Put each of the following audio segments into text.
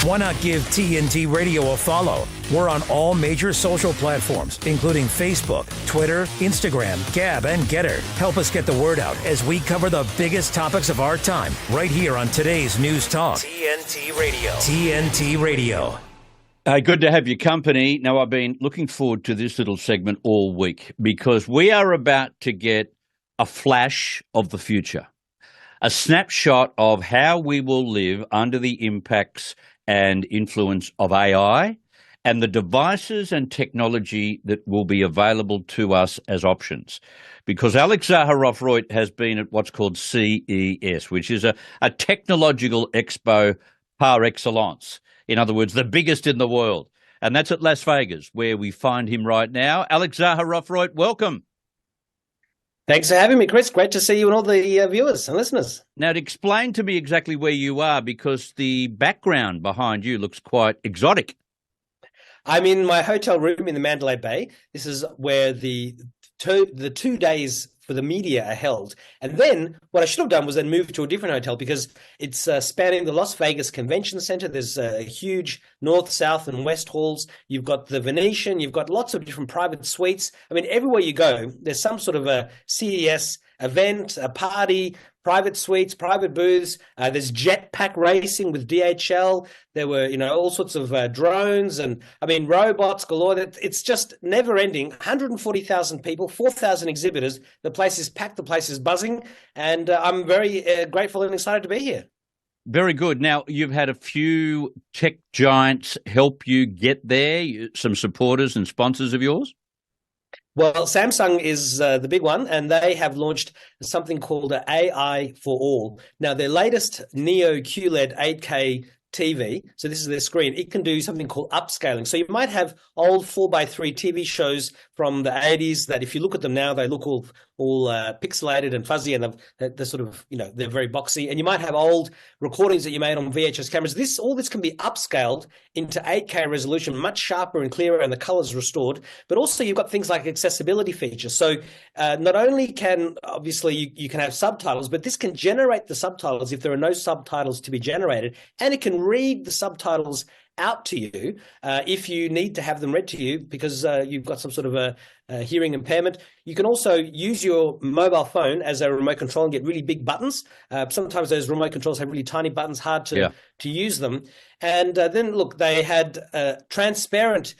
Why not give TNT Radio a follow? We're on all major social platforms, including Facebook, Twitter, Instagram, Gab, and Getter. Help us get the word out as we cover the biggest topics of our time right here on today's News Talk. TNT Radio. TNT Radio. Good to have your company. Now, I've been looking forward to this little segment all week because we are about to get a flash of the future, a snapshot of how we will live under the impacts and influence of AI and the devices and technology that will be available to us as options. Because Alex Zaharov-Reutt has been at what's called CES, which is a technological expo par excellence. In other words, the biggest in the world. And that's at Las Vegas, where we find him right now. Alex Zaharov-Reutt, welcome. Thanks for having me, Chris. Great to see you and all the viewers and listeners. Now, to explain to me exactly where you are, because the background behind you looks quite exotic. I'm in my hotel room in the Mandalay Bay. This is where the 2 days for the media are held. And then what I should have done was then move to a different hotel because it's spanning the Las Vegas Convention Center. There's huge north, south, and west halls. You've got the Venetian. You've got lots of different private suites. I mean, everywhere you go, there's some sort of a CES event, a party, private suites, private booths. There's jetpack racing with DHL. There were, all sorts of drones and, robots galore. It's just never ending. 140,000 people, 4,000 exhibitors. The place is packed. The place is buzzing. And I'm very grateful and excited to be here. Very good. Now, you've had a few tech giants help you get there, some supporters and sponsors of yours? Well, Samsung is the big one, and they have launched something called AI for All. Now, their latest Neo QLED 8K TV, so this is their screen, it can do something called upscaling. So you might have old 4:3 TV shows from the 80s that if you look at them now, they look all pixelated and fuzzy, and they're sort of, they're very boxy. And you might have old recordings that you made on VHS cameras. All this can be upscaled into 8K resolution, much sharper and clearer, and the colors restored. But also you've got things like accessibility features. So not only can, obviously, you can have subtitles, but this can generate the subtitles if there are no subtitles to be generated, and it can read the subtitles out to you if you need to have them read to you because you've got some sort of a hearing impairment. You can also use your mobile phone as a remote control and get really big buttons. Sometimes those remote controls have really tiny buttons, hard to use them. And then, look, they had transparent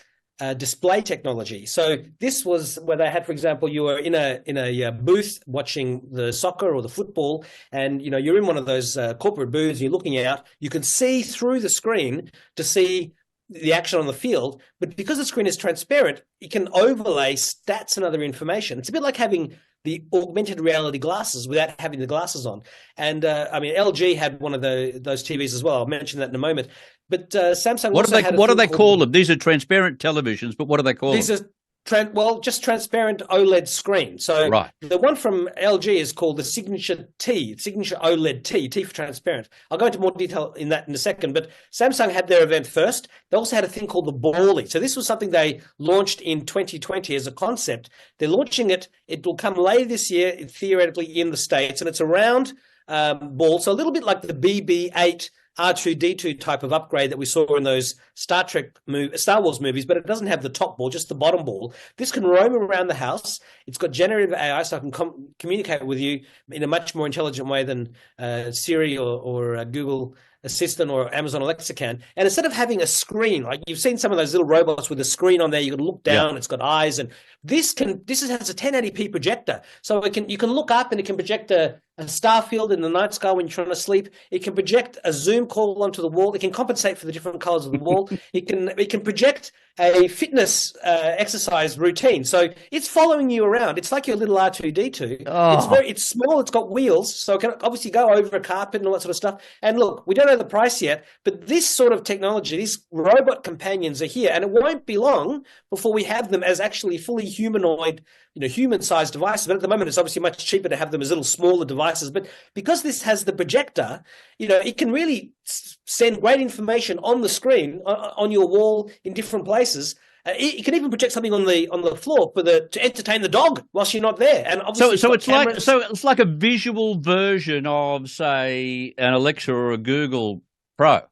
display technology. So this was where they had, for example, you were in a booth watching the soccer or the football, and you're in one of those corporate booths. And you're looking out. You can see through the screen to see the action on the field, but because the screen is transparent, it can overlay stats and other information. It's a bit like having the augmented reality glasses without having the glasses on. And LG had one of those TVs as well. I'll mention that in a moment. But Samsung. What do they call them? These are transparent televisions, but what do they call them? These are just transparent OLED screen. So right. The one from LG is called the Signature OLED T for transparent. I'll go into more detail in that in a second, but Samsung had their event first. They also had a thing called the Ballie. So this was something they launched in 2020 as a concept. They're launching it. It will come later this year, theoretically, in the States, and it's a round ball. So a little bit like the BB-8 R2-D2 type of upgrade that we saw in those Star Wars movies, but it doesn't have the top ball, just the bottom ball. This can roam around the house. It's got generative AI, so I can communicate with you in a much more intelligent way than Siri or Google Assistant or Amazon Alexa can. And instead of having a screen, like you've seen some of those little robots with a screen on there, you can look down, It's got eyes, and this has a 1080p projector. So you can look up and it can project a star field in the night sky when you're trying to sleep. It can project a Zoom call onto the wall. It can compensate for the different colors of the wall. It can project a fitness exercise routine. So it's following you around. It's like your little R2-D2. Oh. It's small. It's got wheels, so it can obviously go over a carpet and all that sort of stuff. And look, we don't know the price yet, but this sort of technology, these robot companions are here, and it won't be long before we have them as actually fully humanoid, human-sized devices. But at the moment, it's obviously much cheaper to have them as little smaller devices. But because this has the projector, it can really send great information on the screen, on your wall, in different places. It can even project something on the floor to entertain the dog whilst you're not there. And obviously, it's like a visual version of, say, an Alexa or a Google Pro.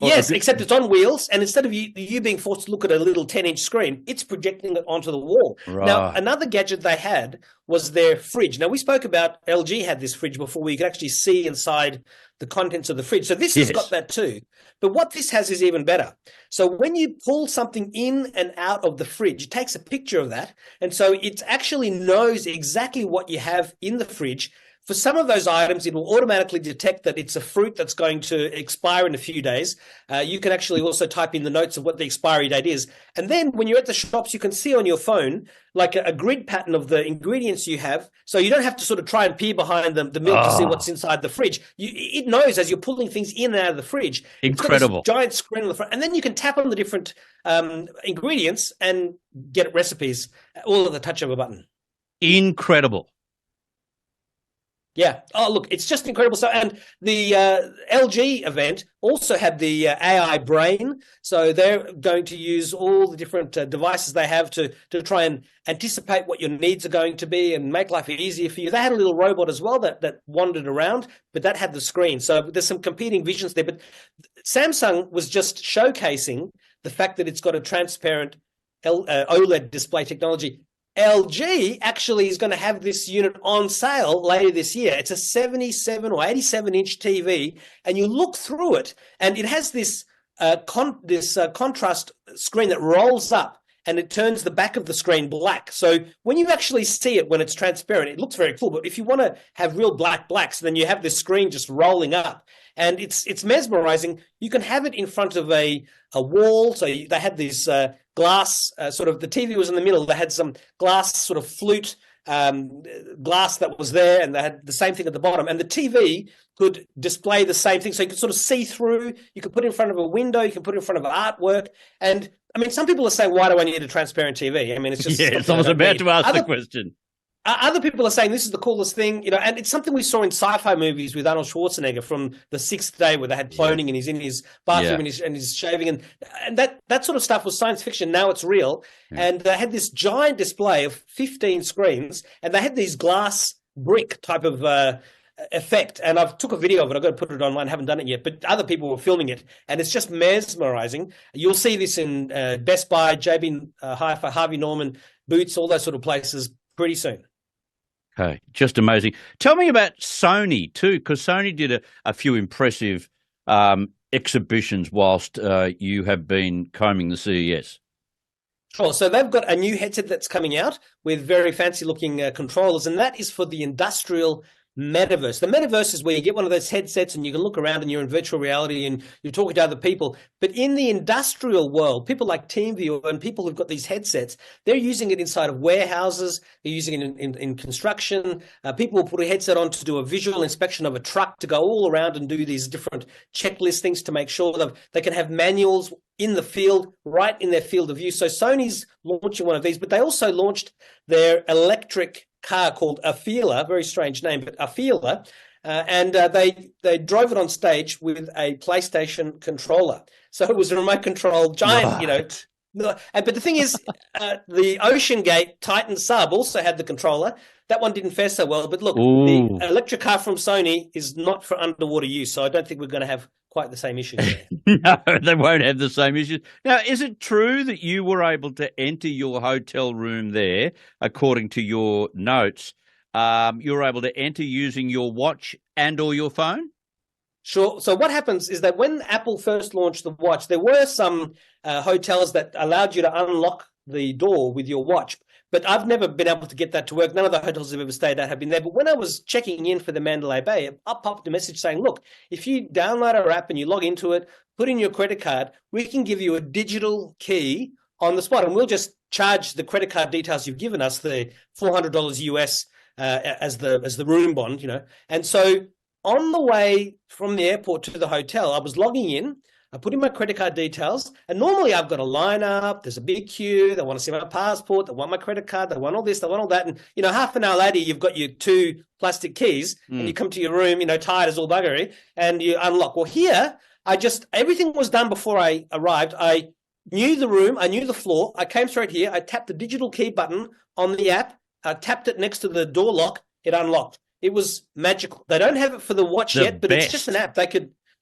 Yes, except it's on wheels, and instead of you being forced to look at a little 10-inch screen, it's projecting it onto the wall. Right. Now, another gadget they had was their fridge. Now, we spoke about LG had this fridge before where you could actually see inside the contents of the fridge. So this has got that too. But what this has is even better. So when you pull something in and out of the fridge, it takes a picture of that. And so it actually knows exactly what you have in the fridge. For some of those items, it will automatically detect that it's a fruit that's going to expire in a few days. You can actually also type in the notes of what the expiry date is. And then when you're at the shops, you can see on your phone like a grid pattern of the ingredients you have. So you don't have to sort of try and peer behind the milk to see what's inside the fridge. It knows as you're pulling things in and out of the fridge. Incredible. It's got this giant screen on the front. And then you can tap on the different ingredients and get recipes all at the touch of a button. Incredible. Yeah. Oh, look, it's just incredible. So, and the LG event also had the AI brain. So they're going to use all the different devices they have to try and anticipate what your needs are going to be and make life easier for you. They had a little robot as well that wandered around, but that had the screen. So there's some competing visions there. But Samsung was just showcasing the fact that it's got a transparent OLED display technology. LG actually is going to have this unit on sale later this year. It's a 77 or 87-inch TV, and you look through it, and it has this contrast screen that rolls up, and it turns the back of the screen black. So when you actually see it when it's transparent, it looks very cool. But if you want to have real blacks, then you have this screen just rolling up. And it's mesmerizing. You can have it in front of a wall. So they had this glass sort of, the TV was in the middle. They had some glass sort of flute glass that was there, and they had the same thing at the bottom. And the TV could display the same thing. So you could sort of see through. You could put it in front of a window. You can put it in front of artwork. And I mean, some people are saying, why do I need a transparent TV? I mean, it's just... I was about to ask the question. Other people are saying this is the coolest thing, and it's something we saw in sci-fi movies with Arnold Schwarzenegger from The Sixth Day, where they had cloning and he's in his bathroom and he's shaving, and that sort of stuff was science fiction. Now it's real, and they had this giant display of 15 screens, and they had these glass brick type of effect. And I've took a video of it. I've got to put it online. Haven't done it yet, but other people were filming it, and it's just mesmerizing. You'll see this in Best Buy, JB Hi-Fi, Harvey Norman, Boots, all those sort of places pretty soon. Okay, just amazing. Tell me about Sony too, because Sony did a few impressive exhibitions whilst you have been combing the CES. Sure. So they've got a new headset that's coming out with very fancy looking controllers, and that is for the industrial metaverse. The metaverse is where you get one of those headsets and you can look around and you're in virtual reality and you're talking to other people. But in the industrial world, people like TeamViewer and people who've got these headsets, they're using it inside of warehouses. They're using it in construction. People will put a headset on to do a visual inspection of a truck, to go all around and do these different checklist things to make sure that they can have manuals in the field, right in their field of view. So Sony's launching one of these, but they also launched their electric car called Afeela, very strange name, but Afeela, and they drove it on stage with a PlayStation controller. So it was a remote control giant, Right. But the thing is, the Ocean Gate Titan sub also had the controller. That one didn't fare so well. But look, the electric car from Sony is not for underwater use, so I don't think we're going to have quite the same issues there. No, they won't have the same issues. Now, is it true that you were able to enter your hotel room there, according to your notes? You were able to enter using your watch and or your phone? Sure. So what happens is that when Apple first launched the watch, there were some hotels that allowed you to unlock the door with your watch. But I've never been able to get that to work. None of the hotels I've ever stayed at have been there. But when I was checking in for the Mandalay Bay, up popped a message saying, look, if you download our app and you log into it, put in your credit card, we can give you a digital key on the spot. And we'll just charge the credit card details you've given us, the $400 US as the room bond, And so on the way from the airport to the hotel, I was logging in. I put in my credit card details, and normally I've got a line up. There's a big queue. They want to see my passport. They want my credit card. They want all this. They want all that. And, half an hour later, you've got your 2 plastic keys, and you come to your room, tired as all buggery, and you unlock. Well, here, everything was done before I arrived. I knew the room. I knew the floor. I came straight here. I tapped the digital key button on the app. I tapped it next to the door lock. It unlocked. It was magical. They don't have it for the watch yet, but it's just an app.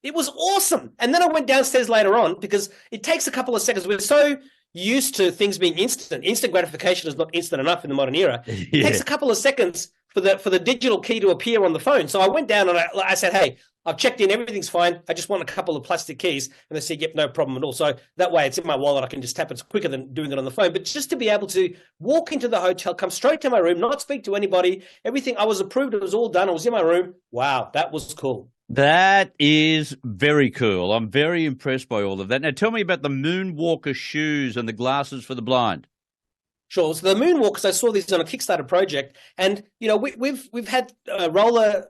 It was awesome. And then I went downstairs later on because it takes a couple of seconds. We're so used to things being instant. Instant gratification is not instant enough in the modern era. It takes a couple of seconds for the digital key to appear on the phone. So I went down and I said, hey, I've checked in, everything's fine. I just want a couple of plastic keys. And they said, yep, no problem at all. So that way it's in my wallet. I can just tap it. It's quicker than doing it on the phone. But just to be able to walk into the hotel, come straight to my room, not speak to anybody, everything, I was approved. It was all done. I was in my room. Wow, that was cool. That is very cool. I'm very impressed by all of that. Now, tell me about the Moonwalker shoes and the glasses for the blind. Sure. So the Moonwalkers, I saw these on a Kickstarter project, and we've had roller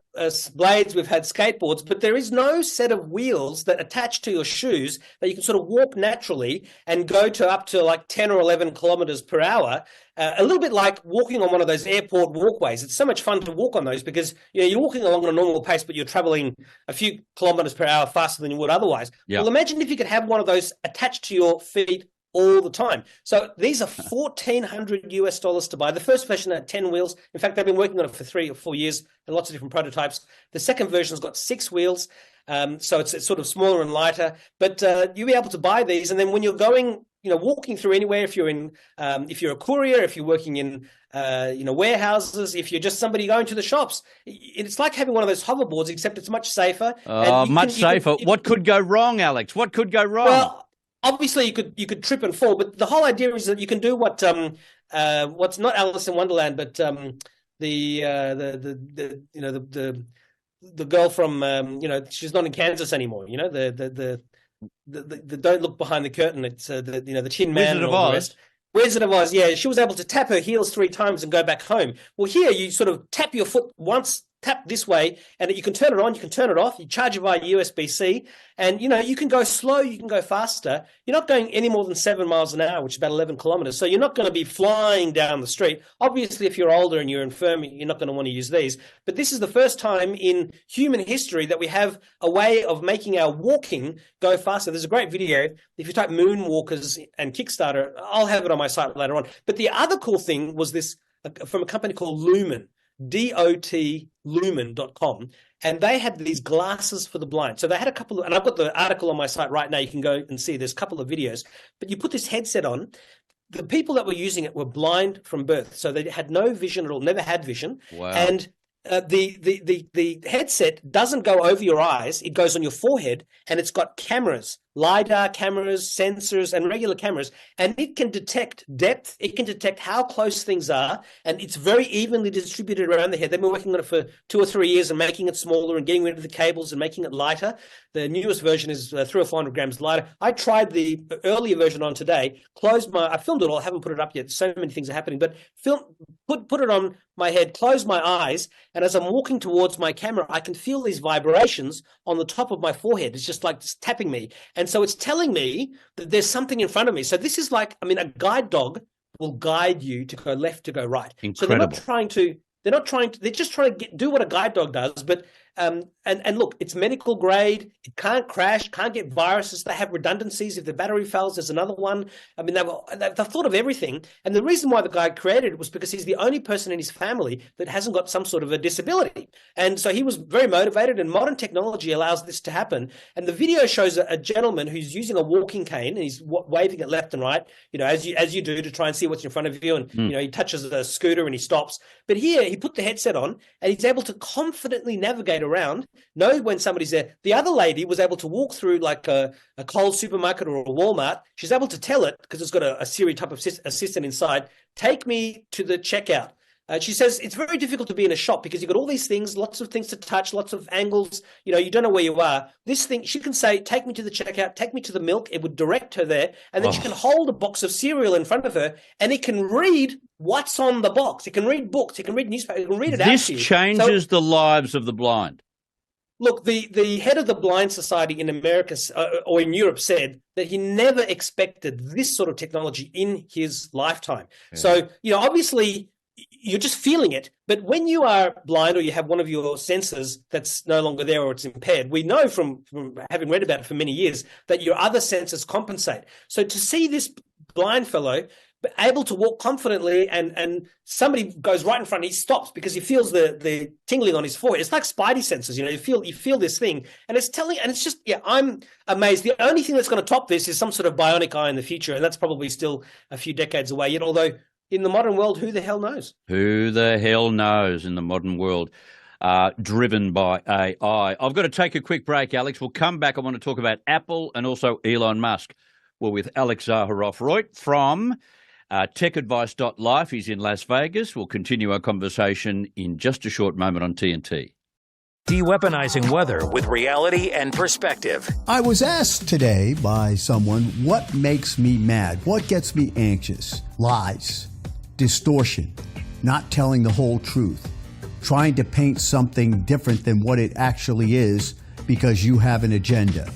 blades, we've had skateboards, but there is no set of wheels that attach to your shoes that you can sort of walk naturally and go to up to like 10 or 11 kilometers per hour. A little bit like walking on one of those airport walkways. It's so much fun to walk on those because you're walking along at a normal pace, but you're traveling a few kilometers per hour faster than you would otherwise. Yep. Well, imagine if you could have one of those attached to your feet all the time. So these are $1,400 to buy. The first version had 10 wheels. In fact, they've been working on it for 3 or 4 years and lots of different prototypes. The second version's got 6 wheels. So it's sort of smaller and lighter, but you'll be able to buy these. And then when you're going, walking through anywhere, if you're a courier, if you're working in, warehouses, if you're just somebody going to the shops, it's like having one of those hoverboards, except it's much safer. Much safer. What could go wrong, Alex? What could go wrong? Well, obviously, you could trip and fall, but the whole idea is that you can do what's not Alice in Wonderland, but the girl from she's not in Kansas anymore. The don't look behind the curtain. It's the Tin Man Wizard of Oz. Wizard of Oz. Yeah, she was able to tap her heels 3 times and go back home. Well, here you sort of tap your foot once. Tap this way, and you can turn it on, you can turn it off, you charge it via USB-C, and you can go slow, you can go faster. You're not going any more than 7 miles an hour, which is about 11 kilometers, so you're not going to be flying down the street. Obviously, if you're older and you're infirm, you're not going to want to use these, but this is the first time in human history that we have a way of making our walking go faster. There's a great video. If you type Moonwalkers and Kickstarter, I'll have it on my site later on. But the other cool thing was this from a company called Lumen. Lumen.com, and they had these glasses for the blind. So they had a couple of, and I've got the article on my site right now. You can go and see there's a couple of videos, but you put this headset on. The people that were using it were blind from birth. So they had no vision at all, never had vision. Wow. And the headset doesn't go over your eyes. It goes on your forehead, and it's got cameras, LiDAR cameras, sensors, and regular cameras, and it can detect depth. It can detect how close things are, and it's very evenly distributed around the head. They've been working on it for 2 or 3 years and making it smaller and getting rid of the cables and making it lighter. The newest version is 300 or 400 grams lighter. I tried the earlier version on today, I filmed it all, I haven't put it up yet. So many things are happening, but put it on my head, close my eyes, and as I'm walking towards my camera, I can feel these vibrations on the top of my forehead. It's just like tapping me. And so it's telling me that there's something in front of me. So this is like, a guide dog will guide you to go left, to go right. Incredible. So they're just trying to do what a guide dog does, but and look, it's medical grade. It can't crash, can't get viruses. They have redundancies. If the battery fails, there's another one. They've thought of everything. And the reason why the guy created it was because he's the only person in his family that hasn't got some sort of a disability. And so he was very motivated, and modern technology allows this to happen. And the video shows a gentleman who's using a walking cane, and he's waving it left and right, as you do to try and see what's in front of you. And, he touches a scooter and he stops. But here he put the headset on, and he's able to confidently navigate around, know when somebody's there. The other lady was able to walk through like a Coles supermarket or a Walmart. She's able to tell it, because it's got a Siri type of assistant inside, take me to the checkout. She says it's very difficult to be in a shop because you've got all these things, lots of things to touch, lots of angles. You don't know where you are. This thing, she can say, take me to the checkout, take me to the milk. It would direct her there. And then she can hold a box of cereal in front of her, and it can read what's on the box. It can read books. It can read newspapers. It can read it out to you. This changes the lives of the blind. Look, the head of the Blind Society in America or in Europe said that he never expected this sort of technology in his lifetime. Yeah. So, obviously, you're just feeling it. But when you are blind or you have one of your senses that's no longer there or it's impaired, we know from having read about it for many years that your other senses compensate. So to see this blind fellow but able to walk confidently, and somebody goes right in front, he stops because he feels the tingling on his forehead. It's like spidey senses, you feel this thing, and it's just, I'm amazed. The only thing that's going to top this is some sort of bionic eye in the future, and that's probably still a few decades away yet, although in the modern world, who the hell knows? Who the hell knows in the modern world? Driven by AI. I've got to take a quick break, Alex. We'll come back. I want to talk about Apple and also Elon Musk. We're with Alex Zaharoff-Reutt from TechAdvice.Life. He's in Las Vegas. We'll continue our conversation in just a short moment on TNT. De-weaponizing weather with reality and perspective. I was asked today by someone, what makes me mad? What gets me anxious? Lies, distortion, not telling the whole truth, trying to paint something different than what it actually is because you have an agenda.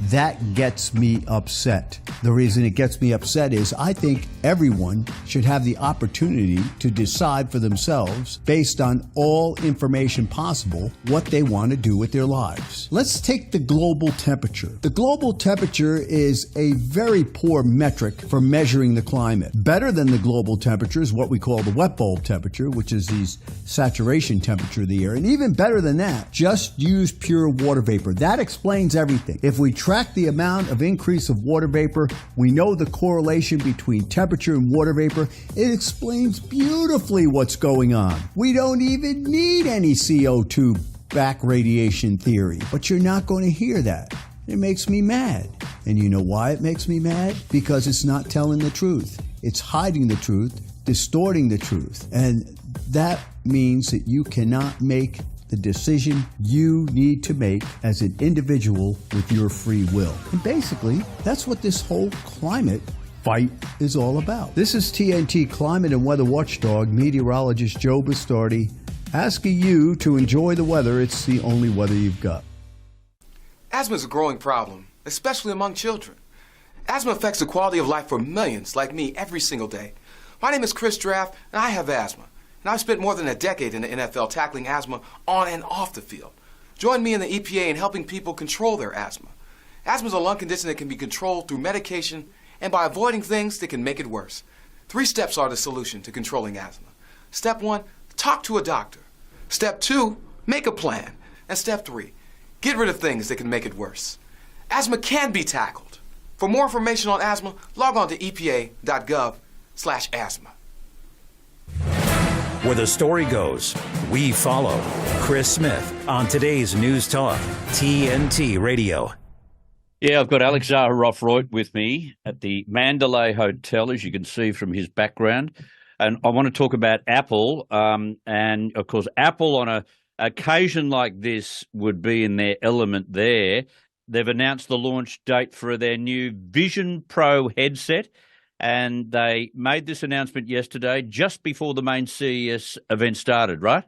That gets me upset. The reason it gets me upset is I think everyone should have the opportunity to decide for themselves, based on all information possible, what they want to do with their lives. Let's take the global temperature. The global temperature is a very poor metric for measuring the climate. Better than the global temperature is what we call the wet bulb temperature, which is the saturation temperature of the air. And even better than that, just use pure water vapor. That explains everything. If we track the amount of increase of water vapor, we know the correlation between temperature and water vapor. It explains beautifully what's going on. We don't even need any CO2 back radiation theory, but you're not going to hear that. It makes me mad. And you know why it makes me mad? Because it's not telling the truth. It's hiding the truth, distorting the truth. And that means that you cannot make the decision you need to make as an individual with your free will. And basically, that's what this whole climate fight is all about. This is TNT climate and weather watchdog meteorologist Joe Bastardi asking you to enjoy the weather. It's the only weather you've got. Asthma is a growing problem, especially among children. Asthma affects the quality of life for millions like me every single day. My name is Chris Draft, and I have asthma. And I've spent more than a decade in the NFL tackling asthma on and off the field. Join me in the EPA in helping people control their asthma. Asthma is a lung condition that can be controlled through medication and by avoiding things that can make it worse. 3 steps are the solution to controlling asthma. Step 1, talk to a doctor. Step 2, make a plan. And step 3, get rid of things that can make it worse. Asthma can be tackled. For more information on asthma, log on to epa.gov/asthma. Where the story goes, we follow. Chris Smith on today's News Talk, TNT Radio. Yeah, I've got Alex Zaharoff-Reutt with me at the Mandalay Hotel, as you can see from his background. And I want to talk about Apple. And, of course, Apple on an occasion like this would be in their element there. They've announced the launch date for their new Vision Pro headset. And they made this announcement yesterday, just before the main CES event started, right?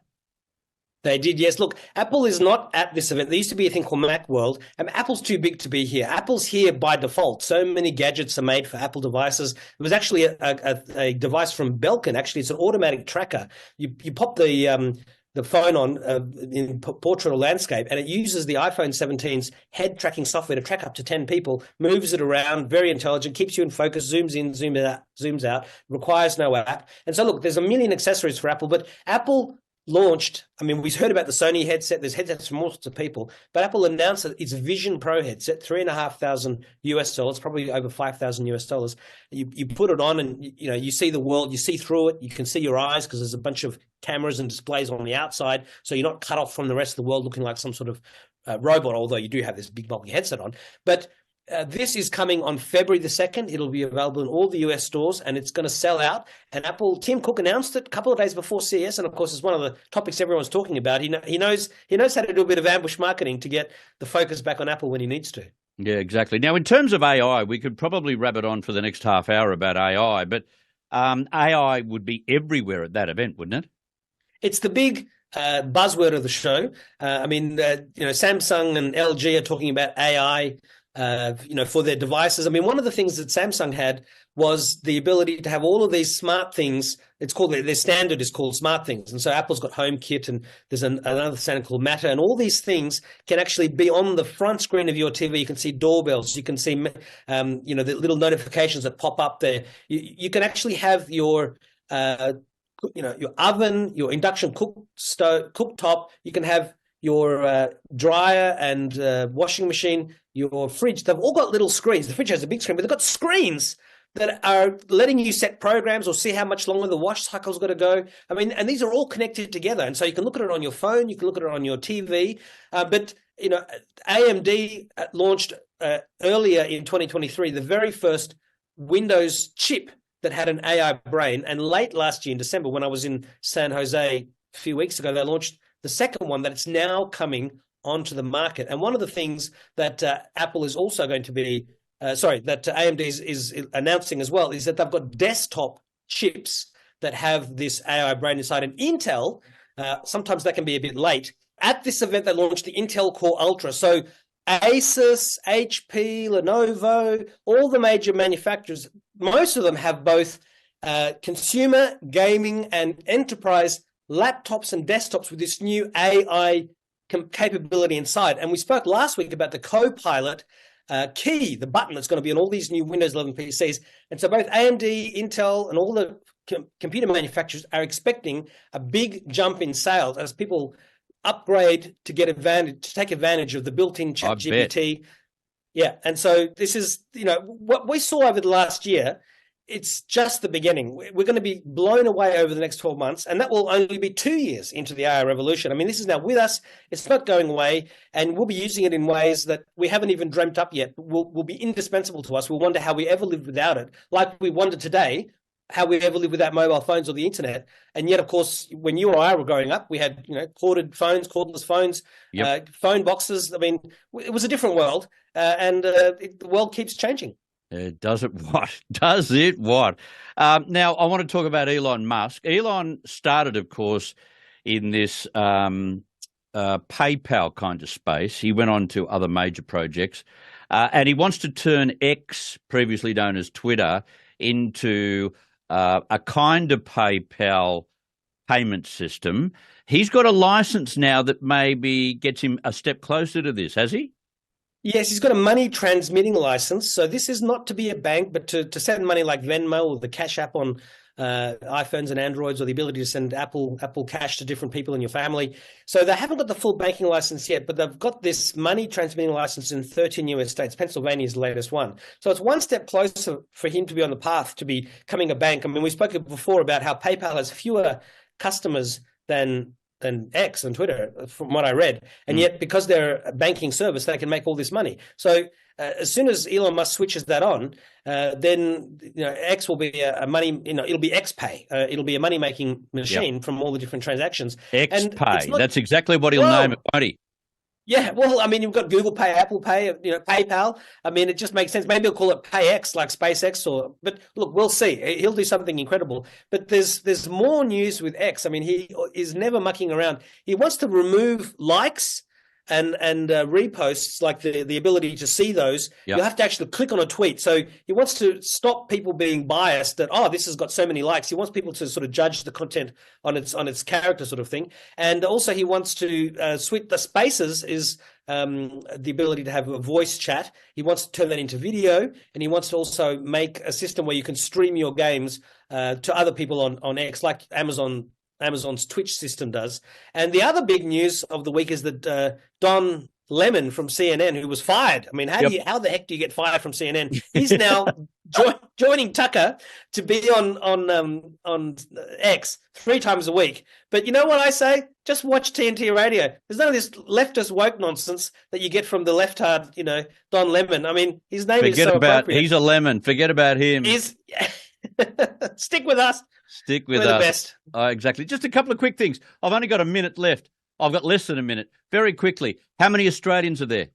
They did, yes. Look, Apple is not at this event. There used to be a thing called Macworld, and Apple's too big to be here. Apple's here by default. So many gadgets are made for Apple devices. There was actually a device from Belkin. Actually, it's an automatic tracker. You pop the phone on in portrait or landscape, and it uses the iPhone 17's head tracking software to track up to 10 people, moves it around, very intelligent, keeps you in focus, zooms in, zooms out, requires no app. And so, look, there's a million accessories for Apple, but Apple launched, I mean, we've heard about the Sony headset. There's headsets from all sorts of people, but Apple announced that its Vision Pro headset, $3,500, probably over $5,000. You put it on, and you see the world. You see through it. You can see your eyes because there's a bunch of cameras and displays on the outside, so you're not cut off from the rest of the world, looking like some sort of robot. Although you do have this big bulky headset on, but this is coming on February the 2nd. It'll be available in all the US stores, and it's going to sell out. And Apple, Tim Cook announced it a couple of days before CES, and of course, it's one of the topics everyone's talking about. He knows how to do a bit of ambush marketing to get the focus back on Apple when he needs to. Yeah, exactly. Now, in terms of AI, we could probably wrap it on for the next half hour about AI, but AI would be everywhere at that event, wouldn't it? It's the big buzzword of the show. Samsung and LG are talking about AI for their devices. I mean, one of the things that Samsung had was the ability to have all of these smart things. It's called, their standard is called smart things. And so Apple's got HomeKit, and there's another standard called Matter. And all these things can actually be on the front screen of your TV. You can see doorbells. You can see, the little notifications that pop up there. You can actually have your your oven, your induction cooktop. You can have your dryer and washing machine, your fridge. They've all got little screens. The fridge has a big screen, but they've got screens that are letting you set programs or see how much longer the wash cycle's got to go. I mean, and these are all connected together. And so you can look at it on your phone, you can look at it on your TV. But AMD launched earlier in 2023 the very first Windows chip that had an AI brain. And late last year in December, when I was in San Jose a few weeks ago, they launched the second one that it's now coming onto the market. And one of the things that Apple is also going to be, that AMD is announcing as well, is that they've got desktop chips that have this AI brain inside. And Intel, sometimes that can be a bit late. At this event, they launched the Intel Core Ultra. So Asus, HP, Lenovo, all the major manufacturers, most of them have both consumer, gaming, and enterprise laptops and desktops with this new AI capability inside. And we spoke last week about the Copilot key, the button that's going to be on all these new Windows 11 PCs. And so both AMD, Intel, and all the computer manufacturers are expecting a big jump in sales as people upgrade to take advantage of the built-in ChatGPT. Yeah, and so this is, what we saw over the last year. It's just the beginning. We're going to be blown away over the next 12 months, and that will only be 2 years into the AI revolution. I mean, this is now with us. It's not going away, and we'll be using it in ways that we haven't even dreamt up yet, but will be indispensable to us. We'll wonder how we ever lived without it, like we wonder today how we ever lived without mobile phones or the internet. And yet, of course, when you or I were growing up, we had corded phones, cordless phones, phone boxes. I mean, it was a different world, and the world keeps changing. Does it what? Does it what? Now, I want to talk about Elon Musk. Elon started, of course, in this PayPal kind of space. He went on to other major projects, and he wants to turn X, previously known as Twitter, into a kind of PayPal payment system. He's got a license now that maybe gets him a step closer to this, has he? Yes, he's got a money transmitting license. So this is not to be a bank, but to send money like Venmo or the Cash App on iPhones and Androids, or the ability to send Apple Cash to different people in your family. So they haven't got the full banking license yet, but they've got this money transmitting license in 13 US states. Pennsylvania is the latest one. So it's one step closer for him to be on the path to becoming a bank. I mean, we spoke before about how PayPal has fewer customers than X and Twitter, from what I read. And yet, because they're a banking service, they can make all this money. So as soon as Elon Musk switches that on, then X will be a money, it'll be XPay. It'll be a money-making machine from all the different transactions. XPay, that's exactly what he'll name it, won't he? Yeah, well, I mean, you've got Google Pay, Apple Pay, PayPal. I mean, it just makes sense. Maybe he'll call it PayX, like SpaceX, but look, we'll see. He'll do something incredible. But there's more news with X. I mean, he is never mucking around. He wants to remove likes and reposts, like the ability to see those. You'll have to actually click on a tweet. So he wants to stop people being biased that, this has got so many likes. He wants people to sort of judge the content on its character, sort of thing. And also he wants to switch the Spaces is the ability to have a voice chat. He wants to turn that into video, and he wants to also make a system where you can stream your games to other people on X, like Amazon's Twitch system does. And the other big news of the week is that Don Lemon from CNN, who was fired. I mean, how the heck do you get fired from CNN? He's now joining Tucker to be on X 3 times a week. But you know what I say? Just watch TNT Radio. There's none of this leftist woke nonsense that you get from the left-hard, Don Lemon. I mean, his name is so appropriate. He's a lemon. Forget about him. Stick with us. Stick with us. We're the best. Exactly. Just a couple of quick things. I've only got a minute left. I've got less than a minute. Very quickly, how many Australians are there?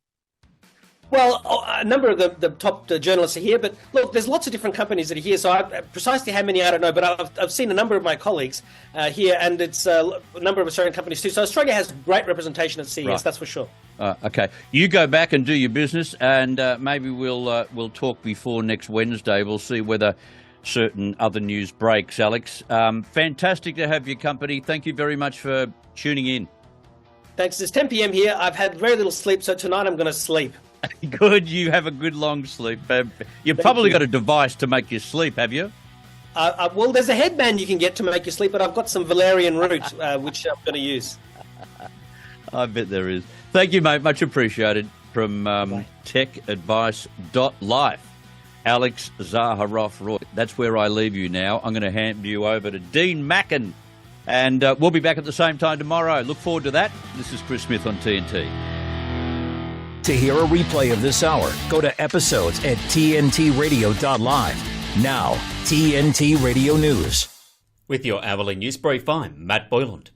Well, a number of the top journalists are here, but look, there's lots of different companies that are here. So precisely how many, I don't know, but I've seen a number of my colleagues here, and it's a number of Australian companies too. So Australia has great representation at CES, that's for sure. Okay, you go back and do your business, and maybe we'll talk before next Wednesday. We'll see whether certain other news breaks. Alex, fantastic to have your company. Thank you very much for tuning in. Thanks. It's 10 p.m. here. I've had very little sleep, so tonight I'm going to sleep. Good. You have a good long sleep. You've probably got a device to make you sleep, have you? Well, there's a headband you can get to make you sleep, but I've got some valerian root, which I'm going to use. I bet there is. Thank you, mate. Much appreciated. From TechAdvice.Life, Alex Zaharoff-Roy. That's where I leave you now. I'm going to hand you over to Dean Mackin, and we'll be back at the same time tomorrow. Look forward to that. This is Chris Smith on TNT. To hear a replay of this hour, go to episodes at tntradio.live. Now, TNT Radio News. With your hourly news brief, I'm Matt Boyland.